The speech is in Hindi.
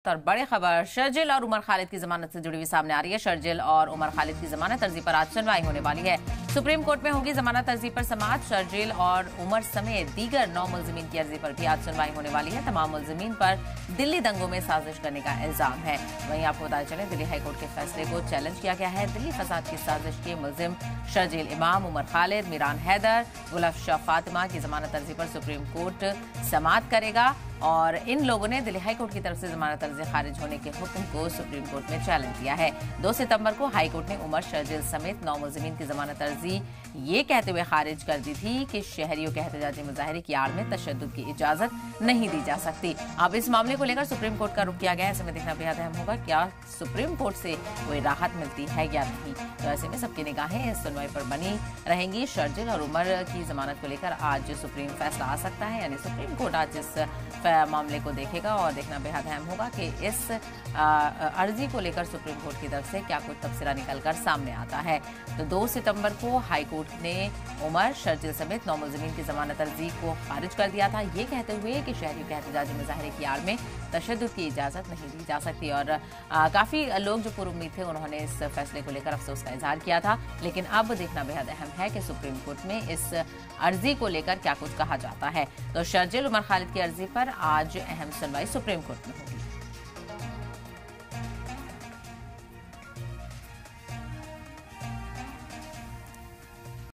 और बड़ी खबर शर्जिल और उमर खालिद की जमानत से जुड़ी हुई सामने आ रही है। शर्जिल और उमर खालिद की जमानत अर्जी पर आज सुनवाई होने वाली है। सुप्रीम कोर्ट में होगी जमानत अर्जी पर समाअत। शर्जिल और उमर समेत दीगर 9 मुलजिमीन की अर्जी पर भी आज सुनवाई होने वाली है। तमाम मुलजिमीन पर दिल्ली दंगों में साजिश करने का इल्जाम है। वहीं आपको बताया चले, दिल्ली हाईकोर्ट के फैसले को चैलेंज किया गया है। दिल्ली फसाद की साजिश के मुलजिम शर्जिल इमाम, उमर खालिद, मीरान हैदर, गुलाफ शाह फातिमा की जमानत अर्जी पर सुप्रीम कोर्ट समाअत करेगा और इन लोगों ने दिल्ली हाईकोर्ट की तरफ से जमानत अर्जी खारिज होने के हुक्म को सुप्रीम कोर्ट में चैलेंज किया है। 2 सितंबर को हाईकोर्ट ने उमर, शर्जिल समेत 9 मुलजिमीन की जमानत अर्जी ये कहते हुए खारिज कर दी थी कि शहरियों के एहतजाजी मुजाहरे की आड़ में तशद्दुद की इजाजत नहीं दी जा सकती। अब इस मामले को लेकर सुप्रीम कोर्ट का रुख किया गया है। ऐसे में देखना बेहद अहम होगा क्या सुप्रीम कोर्ट से कोई राहत मिलती है या नहीं। तो ऐसे में सबकी निगाहें इस सुनवाई पर बनी रहेंगी। शर्जिल और उमर की जमानत को लेकर आज सुप्रीम फैसला आ सकता है, यानी सुप्रीम कोर्ट आज इस मामले को देखेगा और देखना बेहद अहम होगा कि इस अर्जी को लेकर सुप्रीम कोर्ट की तरफ से क्या कुछ तफसीला निकलकर सामने आता है। तो 2 सितंबर को हाईकोर्ट ने उमर, शर्जिल समेत 9 मुलजिमीन की जमानत अर्जी को खारिज कर दिया था, ये कहते हुए कि शहरियों के एहतजाजी मुजाहरे की आड़ में तशद्दुद की इजाजत नहीं दी जा सकती। और काफी लोग जो पुरुम्मीद थे उन्होंने इस फैसले को लेकर अफसोस का इजहार किया था। लेकिन अब देखना बेहद अहम है कि सुप्रीम कोर्ट में इस अर्जी को लेकर क्या कुछ कहा जाता है। तो शर्जिल, उमर खालिद की अर्जी पर आज अहम सुनवाई सुप्रीम कोर्ट में होगी।